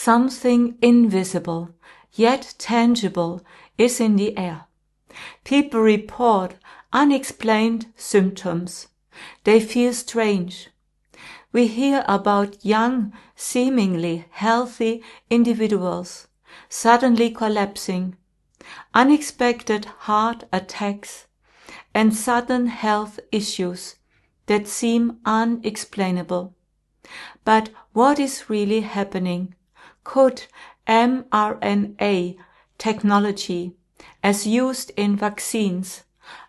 Something invisible, yet tangible, is in the air. People report unexplained symptoms. They feel strange. We hear about young, seemingly healthy individuals suddenly collapsing, unexpected heart attacks, and sudden health issues that seem unexplainable. But what is really happening? Could mRNA technology, as used in vaccines,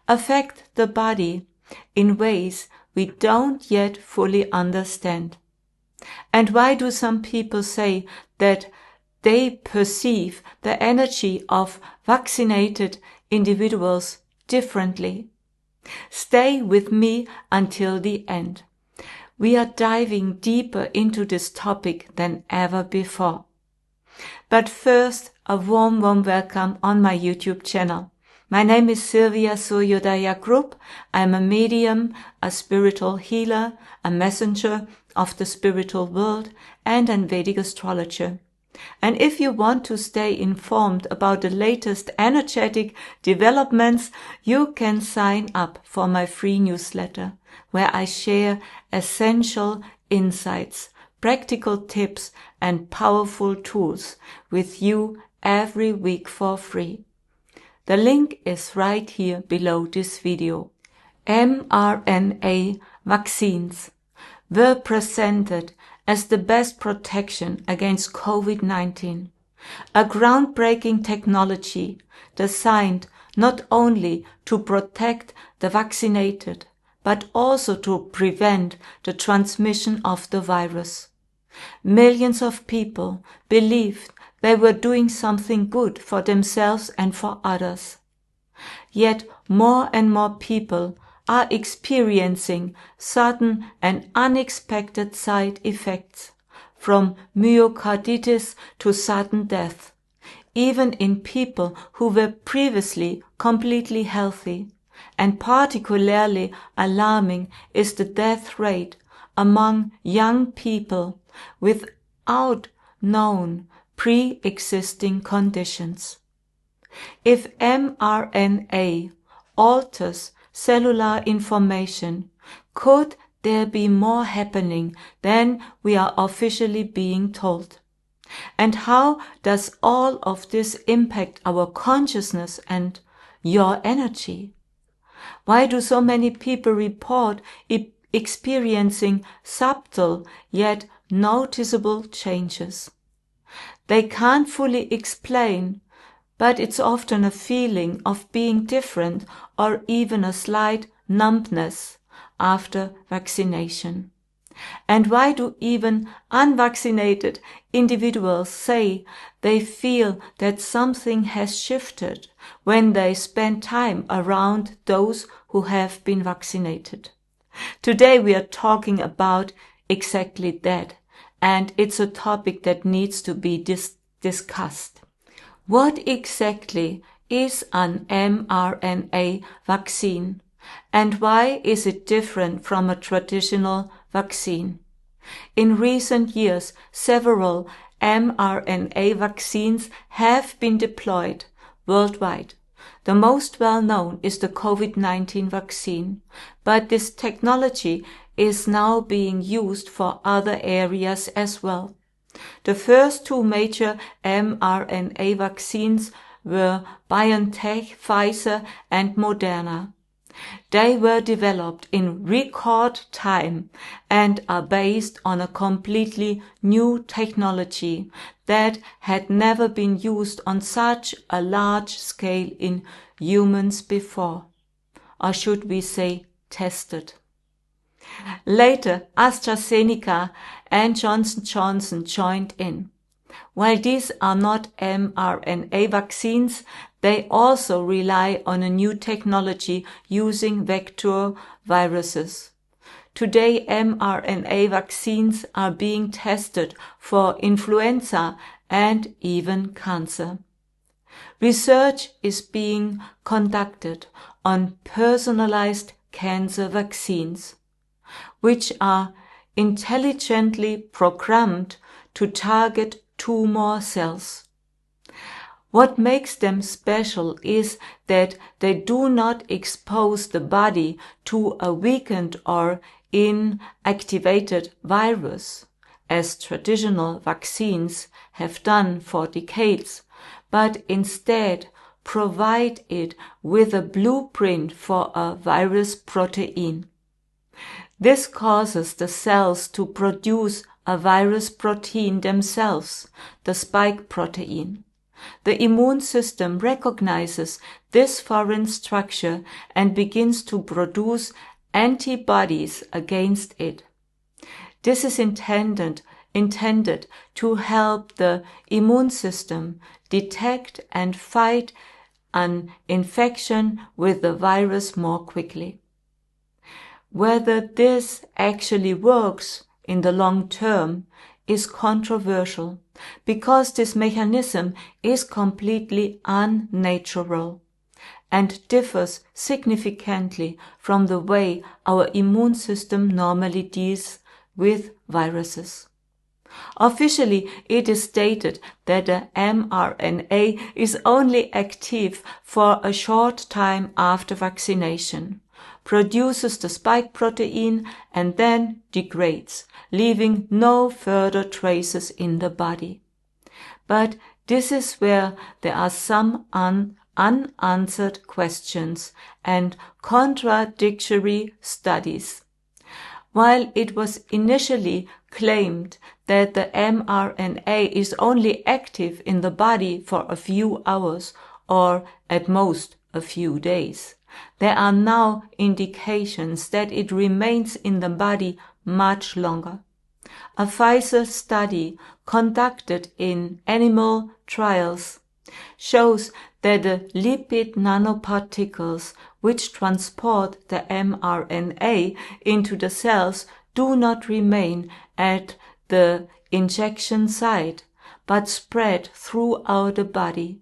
affect the body in ways we don't yet fully understand? And why do some people say that they perceive the energy of vaccinated individuals differently? Stay with me until the end. We are diving deeper into this topic than ever before. But first, a warm welcome on my YouTube channel. My name is Sylvia Suryodaya Group. I'm a medium, a spiritual healer, a messenger of the spiritual world, and an Vedic astrologer. And if you want to stay informed about the latest energetic developments, you can sign up for my free newsletter, where I share essential insights, practical tips, and powerful tools with you every week for free. The link is right here below this video. mRNA vaccines were presented as the best protection against COVID-19, a groundbreaking technology designed not only to protect the vaccinated, but also to prevent the transmission of the virus. Millions of people believed they were doing something good for themselves and for others. Yet more and more people are experiencing sudden and unexpected side effects, from myocarditis to sudden death, even in people who were previously completely healthy. And particularly alarming is the death rate among young people without known pre-existing conditions. If mRNA alters cellular information, could there be more happening than we are officially being told? And how does all of this impact our consciousness and your energy? Why do so many people report experiencing subtle yet noticeable changes? They can't fully explain, but it's often a feeling of being different or even a slight numbness after vaccination. And why do even unvaccinated individuals say they feel that something has shifted when they spend time around those who have been vaccinated? Today we are talking about exactly that, and it's a topic that needs to be discussed. What exactly is an mRNA vaccine, and why is it different from a traditional vaccine? In recent years, several mRNA vaccines have been deployed worldwide. The most well-known is the COVID-19 vaccine, but this technology is now being used for other areas as well. The first two major mRNA vaccines were BioNTech, Pfizer, and Moderna. They were developed in record time and are based on a completely new technology that had never been used on such a large scale in humans before. Or should we say tested? Later, AstraZeneca and Johnson & Johnson joined in. While these are not mRNA vaccines, they also rely on a new technology using vector viruses. Today, mRNA vaccines are being tested for influenza and even cancer. Research is being conducted on personalized cancer vaccines, which are intelligently programmed to target tumor cells. What makes them special is that they do not expose the body to a weakened or inactivated virus, as traditional vaccines have done for decades, but instead provide it with a blueprint for a virus protein. This causes the cells to produce a virus protein themselves, the spike protein. The immune system recognizes this foreign structure and begins to produce antibodies against it. This is intended to help the immune system detect and fight an infection with the virus more quickly. Whether this actually works in the long term is controversial, because this mechanism is completely unnatural and differs significantly from the way our immune system normally deals with viruses. Officially, it is stated that the mRNA is only active for a short time after vaccination, produces the spike protein, and then degrades, leaving no further traces in the body. But this is where there are some unanswered questions and contradictory studies. While it was initially claimed that the mRNA is only active in the body for a few hours or at most a few days, there are now indications that it remains in the body much longer. A Pfizer study conducted in animal trials shows that the lipid nanoparticles which transport the mRNA into the cells do not remain at the injection site, but spread throughout the body,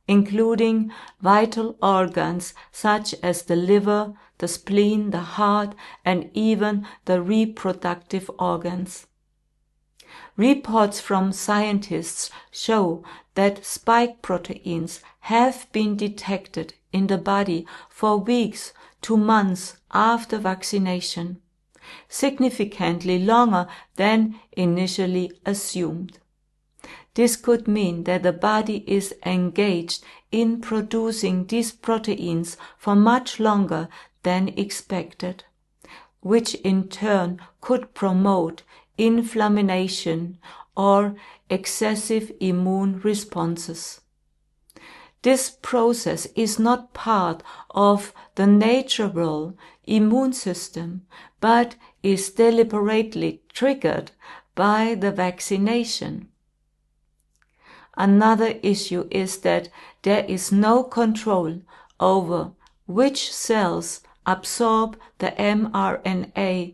including vital organs such as the liver, the spleen, the heart, and even the reproductive organs. Reports from scientists show that spike proteins have been detected in the body for weeks to months after vaccination, significantly longer than initially assumed. This could mean that the body is engaged in producing these proteins for much longer than expected, which in turn could promote inflammation or excessive immune responses. This process is not part of the natural immune system, but is deliberately triggered by the vaccination. Another issue is that there is no control over which cells absorb the mRNA.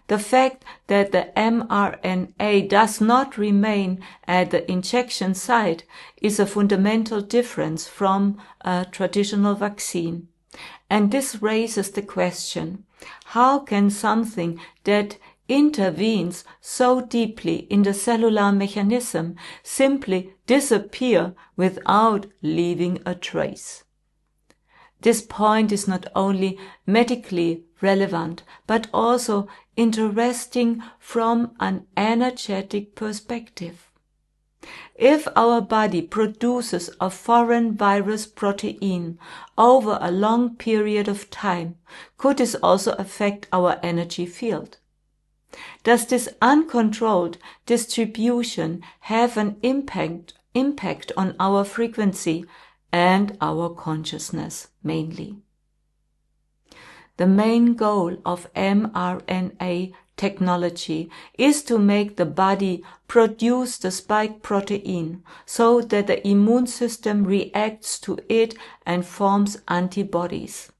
The fact that the mRNA does not remain at the injection site is a fundamental difference from a traditional vaccine. And this raises the question, how can something that intervenes so deeply in the cellular mechanism simply disappear without leaving a trace? This point is not only medically relevant, but also interesting from an energetic perspective. If our body produces a foreign virus protein over a long period of time, could this also affect our energy field? Does this uncontrolled distribution have an impact on our frequency and our consciousness mainly? The main goal of mRNA technology is to make the body produce the spike protein so that the immune system reacts to it and forms antibodies.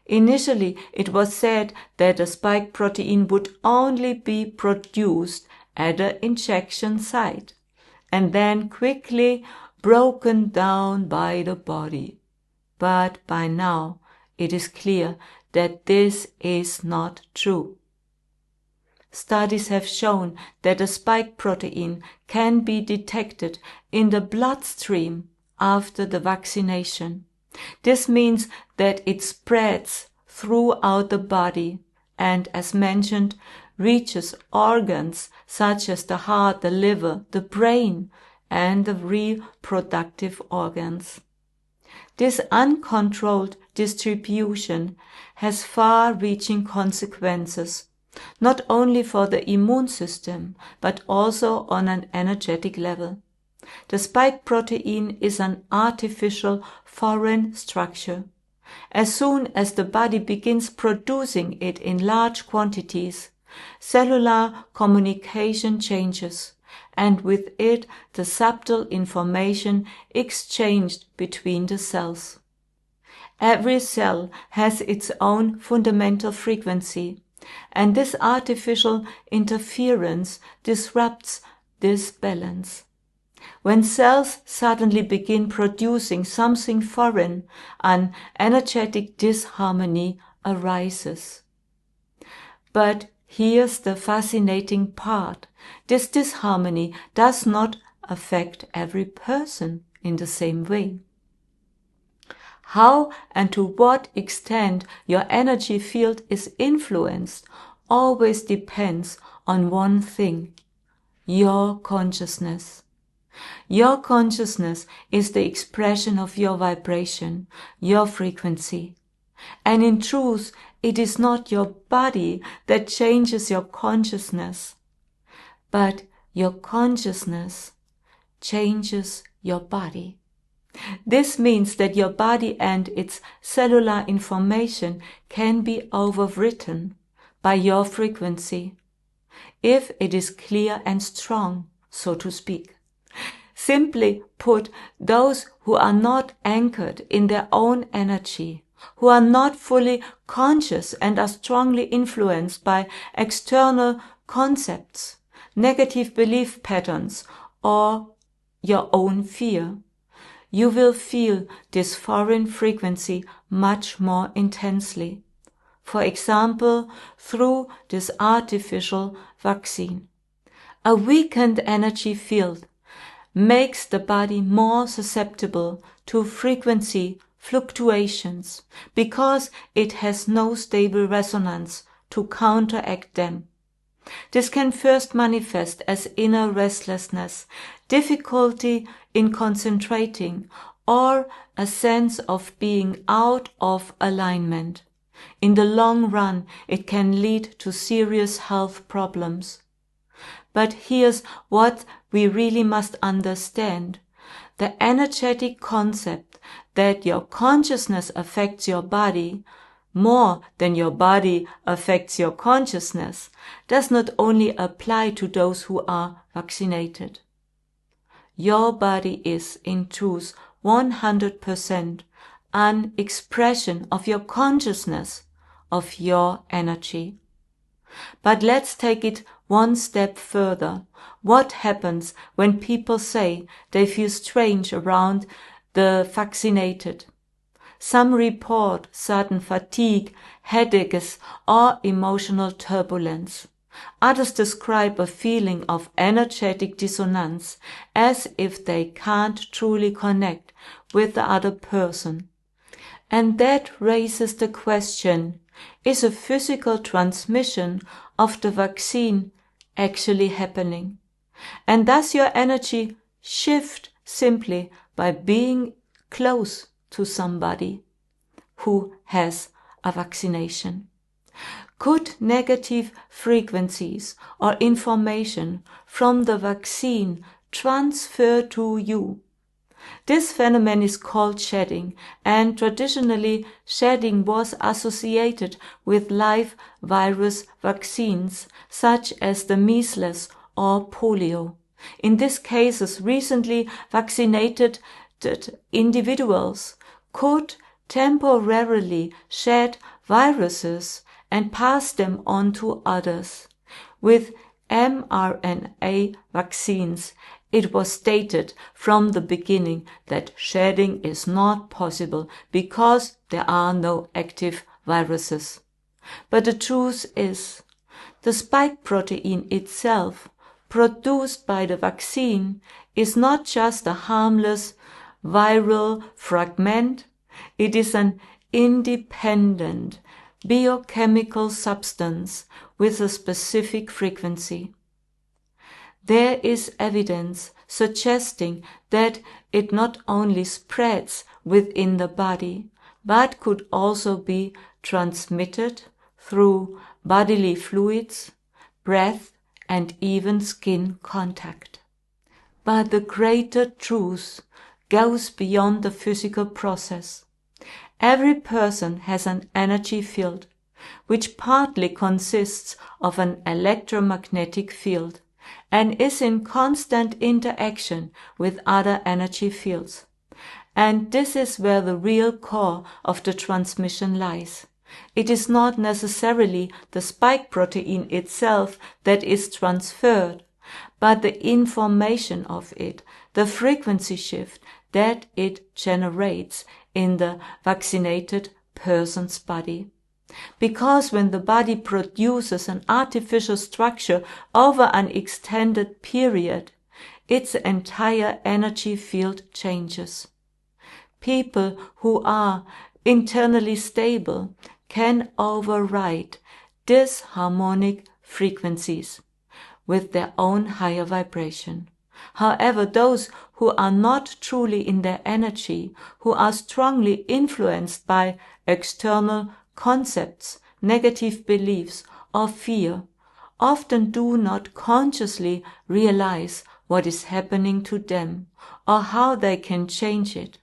Initially, it was said that the spike protein would only be produced at the injection site and then quickly broken down by the body. But by now, it is clear that this is not true. studies have shown that a spike protein can be detected in the bloodstream after the vaccination. This means that it spreads throughout the body and, as mentioned, reaches organs such as the heart, the liver, the brain, and the reproductive organs. This uncontrolled distribution has far-reaching consequences, not only for the immune system, but also on an energetic level. The spike protein is an artificial foreign structure. As soon as the body begins producing it in large quantities, cellular communication changes, and with it the subtle information exchanged between the cells. Every cell has its own fundamental frequency, and this artificial interference disrupts this balance. When cells suddenly begin producing something foreign, an energetic disharmony arises. But here's the fascinating part. This disharmony does not affect every person in the same way. How and to what extent your energy field is influenced always depends on one thing: your consciousness. Your consciousness is the expression of your vibration, your frequency. And in truth, it is not your body that changes your consciousness, but your consciousness changes your body. This means that your body and its cellular information can be overwritten by your frequency, if it is clear and strong, so to speak. Simply put, those who are not anchored in their own energy, who are not fully conscious and are strongly influenced by external concepts, negative belief patterns, or your own fear, you will feel this foreign frequency much more intensely. For example, through this artificial vaccine. A weakened energy field makes the body more susceptible to frequency fluctuations because it has no stable resonance to counteract them. This can first manifest as inner restlessness, difficulty in concentrating, or a sense of being out of alignment. In the long run, it can lead to serious health problems. But here's what we really must understand. The energetic concept that your consciousness affects your body more than your body affects your consciousness does not only apply to those who are vaccinated. Your body is, in truth, 100% an expression of your consciousness, of your energy. But let's take it one step further. What happens when people say they feel strange around the vaccinated? Some report sudden fatigue, headaches, or emotional turbulence. Others describe a feeling of energetic dissonance, as if they can't truly connect with the other person. And that raises the question, is a physical transmission of the vaccine actually happening? And does your energy shift simply by being close to somebody who has a vaccination? Could negative frequencies or information from the vaccine transfer to you? This phenomenon is called shedding, and traditionally shedding was associated with live virus vaccines such as the measles or polio. In these cases, recently vaccinated individuals could temporarily shed viruses and pass them on to others. With mRNA vaccines, it was stated from the beginning that shedding is not possible because there are no active viruses. But the truth is, The spike protein itself, produced by the vaccine, is not just a harmless viral fragment, it is an independent biochemical substance with a specific frequency. There is evidence suggesting that it not only spreads within the body, but could also be transmitted through bodily fluids, breath, and even skin contact. But the greater truth goes beyond the physical process. Every person has an energy field, which partly consists of an electromagnetic field and is in constant interaction with other energy fields. And this is where the real core of the transmission lies. It is not necessarily the spike protein itself that is transferred, but the information of it, the frequency shift that it generates in the vaccinated person's body. Because when the body produces an artificial structure over an extended period, its entire energy field changes. People who are internally stable can override disharmonic frequencies with their own higher vibration. However, those who are not truly in their energy, who are strongly influenced by external concepts, negative beliefs, or fear, often do not consciously realize what is happening to them or how they can change it.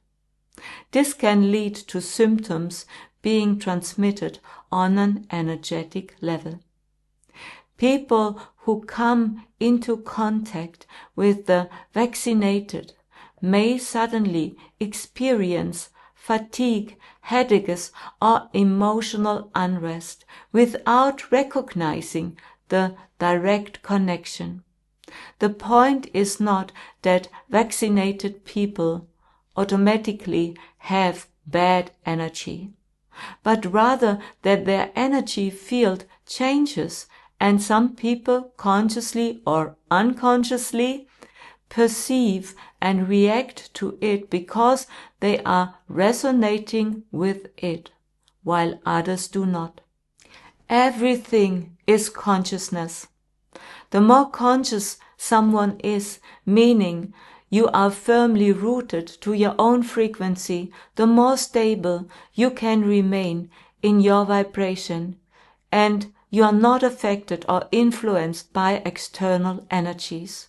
This can lead to symptoms being transmitted on an energetic level. People who come into contact with the vaccinated may suddenly experience fatigue, headaches, or emotional unrest without recognizing the direct connection. The point is not that vaccinated people automatically have bad energy, but rather that their energy field changes, and some people consciously or unconsciously perceive and react to it because they are resonating with it, while others do not. Everything is consciousness. The more conscious someone is, meaning you are firmly rooted to your own frequency, the more stable you can remain in your vibration, and you are not affected or influenced by external energies.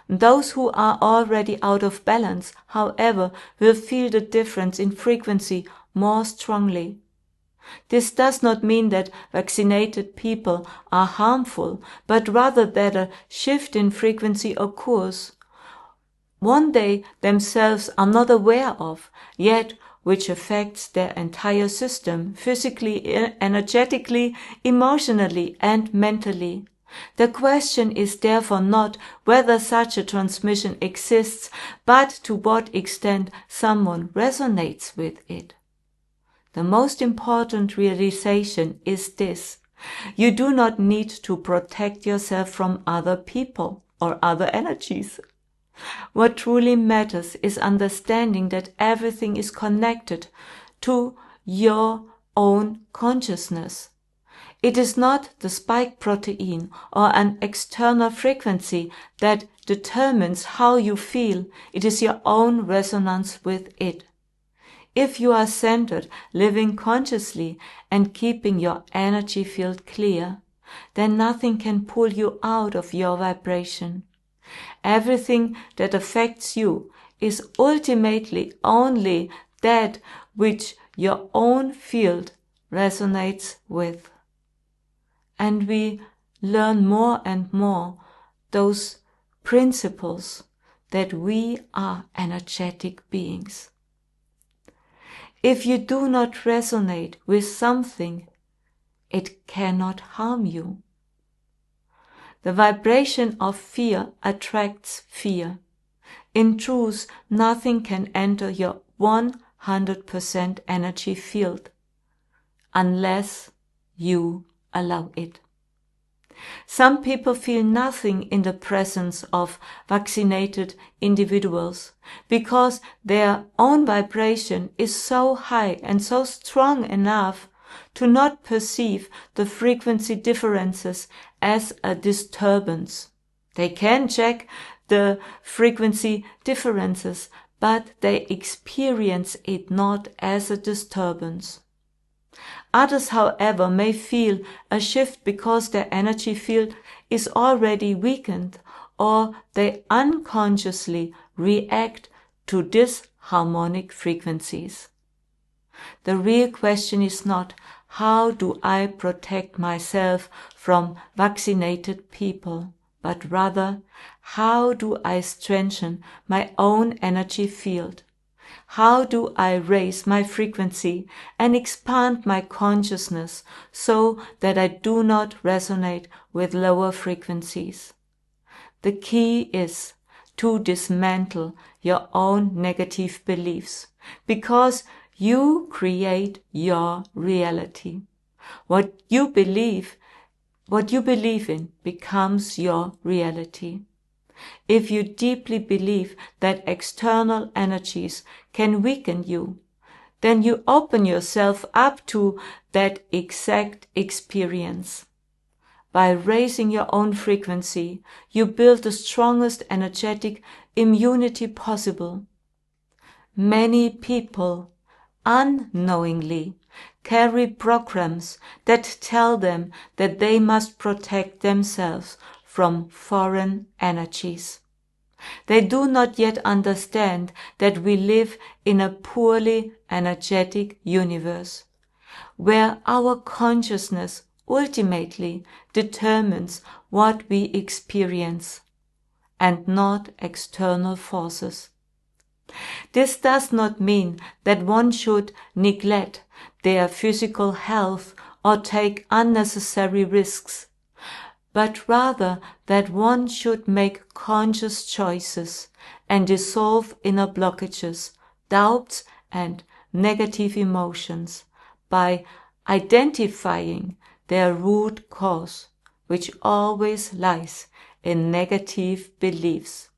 Those who are already out of balance, however, will feel the difference in frequency more strongly. This does not mean that vaccinated people are harmful, but rather that a shift in frequency occurs, one they themselves are not aware of, yet which affects their entire system, physically, energetically, emotionally, and mentally. The question is therefore not whether such a transmission exists, but to what extent someone resonates with it. The most important realization is this: you do not need to protect yourself from other people or other energies. What truly matters is understanding that everything is connected to your own consciousness. It is not the spike protein or an external frequency that determines how you feel. It is your own resonance with it. If you are centered, living consciously, and keeping your energy field clear, then nothing can pull you out of your vibration. Everything that affects you is ultimately only that which your own field resonates with. And we learn more and more those principles that we are energetic beings. If you do not resonate with something, it cannot harm you. The vibration of fear attracts fear. In truth, nothing can enter your 100% energy field unless you allow it. Some people feel nothing in the presence of vaccinated individuals because their own vibration is so high and so strong enough to not perceive the frequency differences as a disturbance. They can check the frequency differences, but they experience it not as a disturbance. Others, however, may feel a shift because their energy field is already weakened, or they unconsciously react to disharmonic frequencies. The real question is not, how do I protect myself from vaccinated people, but rather, how do I strengthen my own energy field? How do I raise my frequency and expand my consciousness so that I do not resonate with lower frequencies? The key is to dismantle your own negative beliefs, because you create your reality. What you believe in becomes your reality. If you deeply believe that external energies can weaken you, then you open yourself up to that exact experience. By raising your own frequency, you build the strongest energetic immunity possible. Many people, unknowingly, carry programs that tell them that they must protect themselves from foreign energies. They do not yet understand that we live in a purely energetic universe, where our consciousness ultimately determines what we experience, and not external forces. This does not mean that one should neglect their physical health or take unnecessary risks, but rather that one should make conscious choices and dissolve inner blockages, doubts, and negative emotions by identifying their root cause, which always lies in negative beliefs.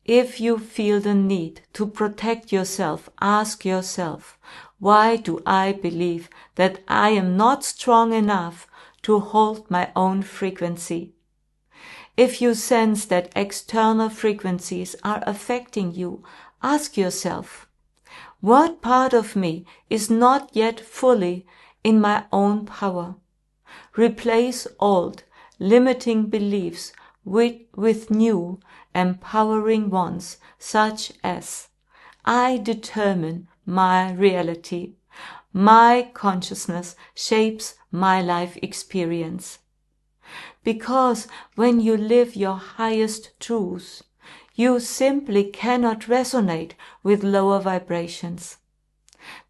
If you feel the need to protect yourself, ask yourself, why do I believe that I am not strong enough to hold my own frequency? If you sense that external frequencies are affecting you, ask yourself, what part of me is not yet fully in my own power? Replace old, limiting beliefs with new, empowering ones, such as, I determine my reality. My consciousness shapes my life experience. Because when you live your highest truth, you simply cannot resonate with lower vibrations.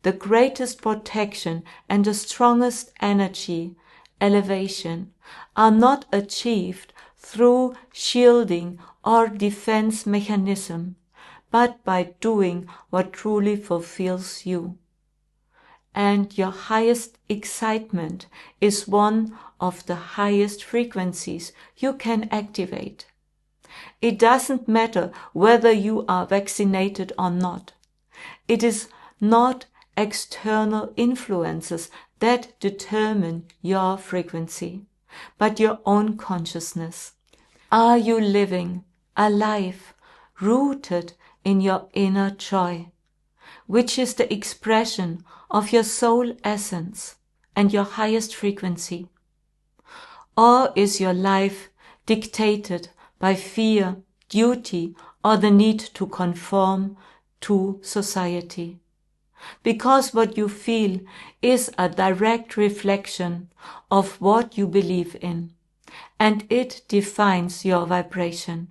The greatest protection and the strongest energy, elevation, are not achieved through shielding or defense mechanism, but by doing what truly fulfills you. And your highest excitement is one of the highest frequencies you can activate. It doesn't matter whether you are vaccinated or not. It is not external influences that determine your frequency, but your own consciousness. Are you living a life rooted in your inner joy, which is the expression of your soul essence and your highest frequency? Or is your life dictated by fear, duty, or the need to conform to society? Because what you feel is a direct reflection of what you believe in, and it defines your vibration.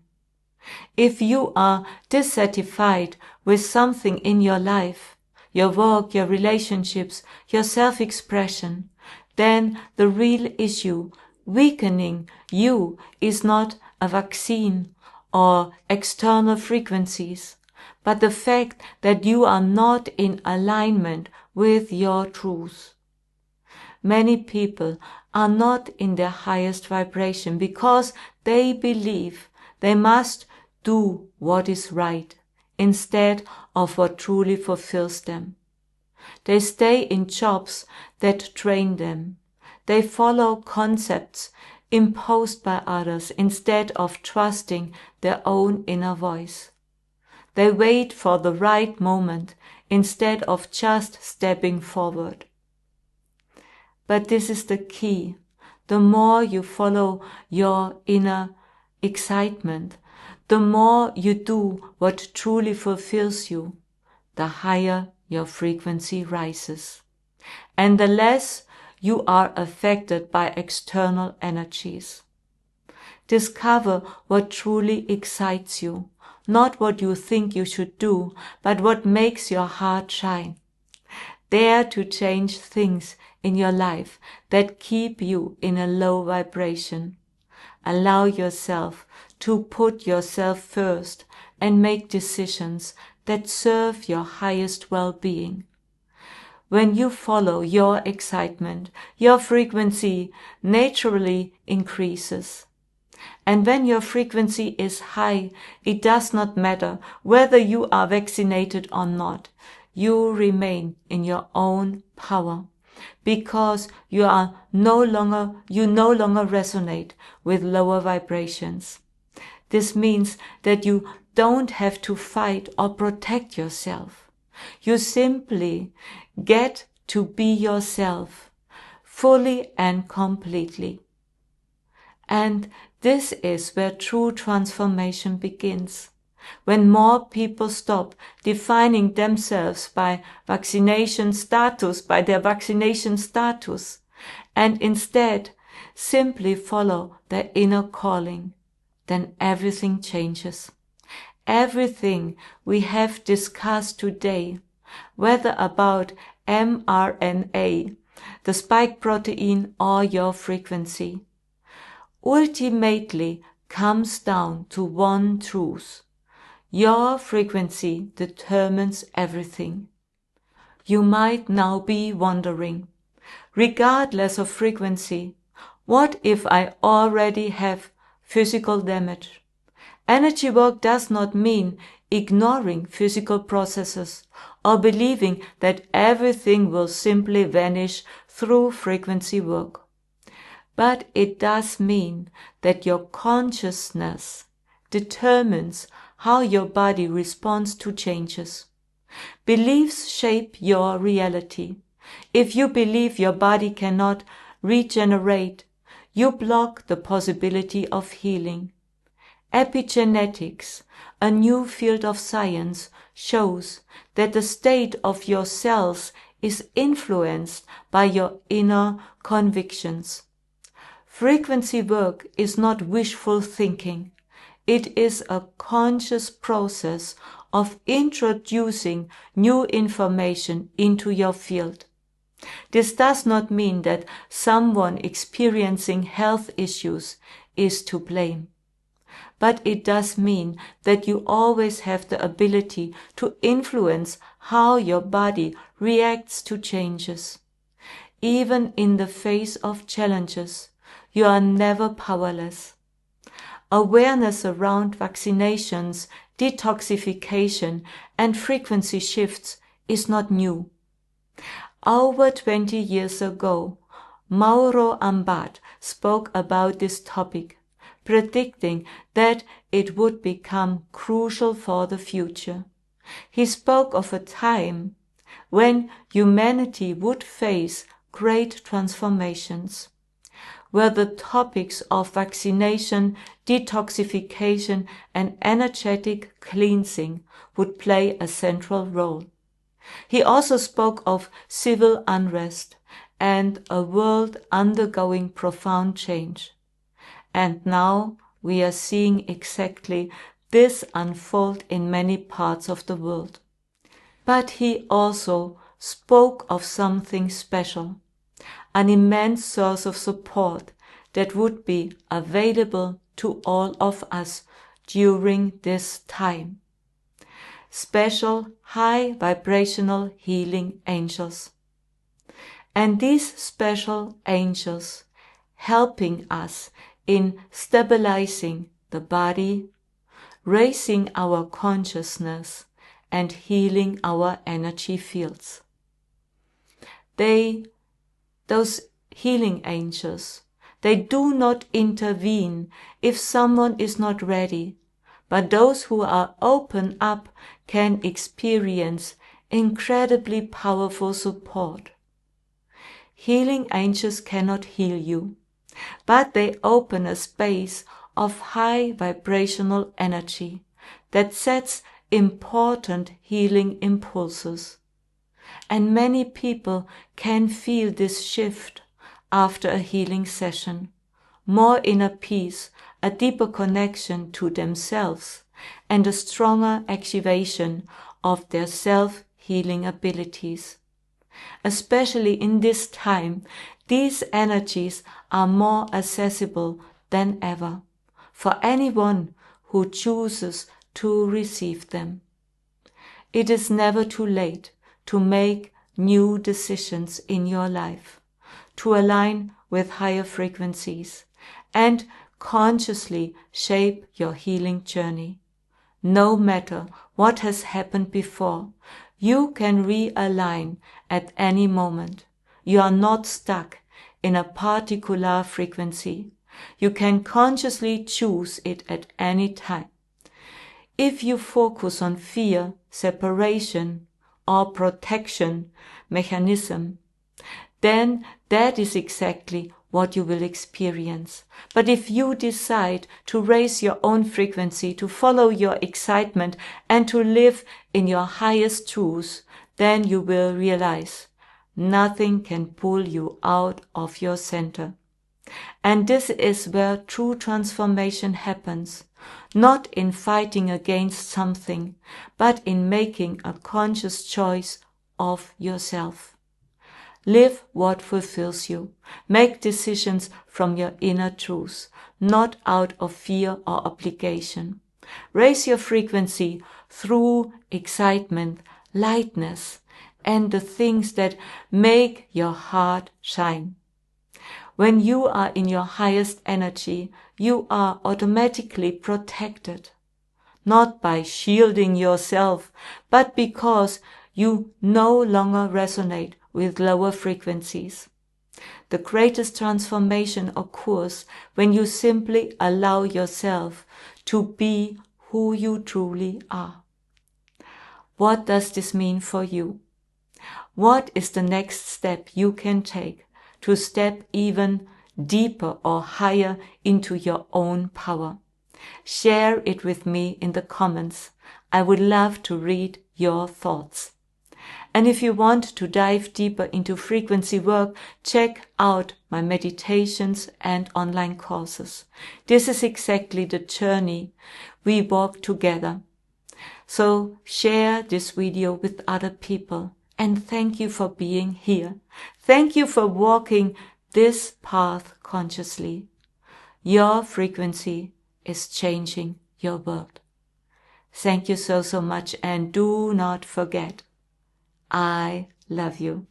If you are dissatisfied with something in your life, your work, your relationships, your self-expression, then the real issue weakening you is not a vaccine or external frequencies, but the fact that you are not in alignment with your truth. many people are not in their highest vibration because they believe they must do what is right instead of what truly fulfills them. They stay in jobs that drain them. They follow concepts imposed by others instead of trusting their own inner voice. They wait for the right moment instead of just stepping forward. But this is the key. The more you follow your inner excitement, the more you do what truly fulfills you, the higher your frequency rises, and the less you are affected by external energies. Discover what truly excites you, not what you think you should do, but what makes your heart shine. Dare to change things in your life that keep you in a low vibration. Allow yourself to put yourself first and make decisions that serve your highest well-being. When you follow your excitement, your frequency naturally increases. And when your frequency is high, it does not matter whether you are vaccinated or not. You remain in your own power because you no longer resonate with lower vibrations. This means that you don't have to fight or protect yourself. You simply get to be yourself, fully and completely. And this is where true transformation begins. When more people stop defining themselves by their vaccination status, and instead simply follow their inner calling, then everything changes. Everything we have discussed today, whether about mRNA, the spike protein, or your frequency, ultimately comes down to one truth. Your frequency determines everything. You might now be wondering, regardless of frequency, what if I already have physical damage? Energy work does not mean ignoring physical processes or believing that everything will simply vanish through frequency work. But it does mean that your consciousness determines how your body responds to changes. Beliefs shape your reality. If you believe your body cannot regenerate, you block the possibility of healing. Epigenetics, a new field of science, shows that the state of your cells is influenced by your inner convictions. Frequency work is not wishful thinking. It is a conscious process of introducing new information into your field. This does not mean that someone experiencing health issues is to blame. But it does mean that you always have the ability to influence how your body reacts to changes. Even in the face of challenges, you are never powerless. Awareness around vaccinations, detoxification, and frequency shifts is not new. Over 20 years ago, Mauro Ambat spoke about this topic, predicting that it would become crucial for the future. He spoke of a time when humanity would face great transformations, where the topics of vaccination, detoxification, and energetic cleansing would play a central role. He also spoke of civil unrest and a world undergoing profound change. And now we are seeing exactly this unfold in many parts of the world. But he also spoke of something special, an immense source of support that would be available to all of us during this time. Special high vibrational healing angels. And these special angels helping us in stabilizing the body, raising our consciousness, and healing our energy fields. Those healing angels, they do not intervene if someone is not ready, but those who are open up can experience incredibly powerful support. Healing angels cannot heal you, but they open a space of high vibrational energy that sets important healing impulses. And many people can feel this shift after a healing session, more inner peace, a deeper connection to themselves, and a stronger activation of their self-healing abilities. Especially in this time, these energies are more accessible than ever for anyone who chooses to receive them. It is never too late to make new decisions in your life, to align with higher frequencies, and consciously shape your healing journey. No matter what has happened before, you can realign at any moment. You are not stuck in a particular frequency. You can consciously choose it at any time. If you focus on fear, separation, or protection mechanism, then that is exactly what you will experience. But if you decide to raise your own frequency, to follow your excitement, and to live in your highest truth, then you will realize nothing can pull you out of your center. And this is where true transformation happens, not in fighting against something, but in making a conscious choice of yourself. Live what fulfills you. Make decisions from your inner truth, not out of fear or obligation. Raise your frequency through excitement, lightness, and the things that make your heart shine. When you are in your highest energy, you are automatically protected, not by shielding yourself, but because you no longer resonate with lower frequencies. The greatest transformation occurs when you simply allow yourself to be who you truly are. What does this mean for you? What is the next step you can take to step even deeper or higher into your own power? Share it with me in the comments. I would love to read your thoughts. And if you want to dive deeper into frequency work, check out my meditations and online courses. This is exactly the journey we walk together. So share this video with other people. And thank you for being here. Thank you for walking this path consciously. Your frequency is changing your world. Thank you so much, and do not forget, I love you.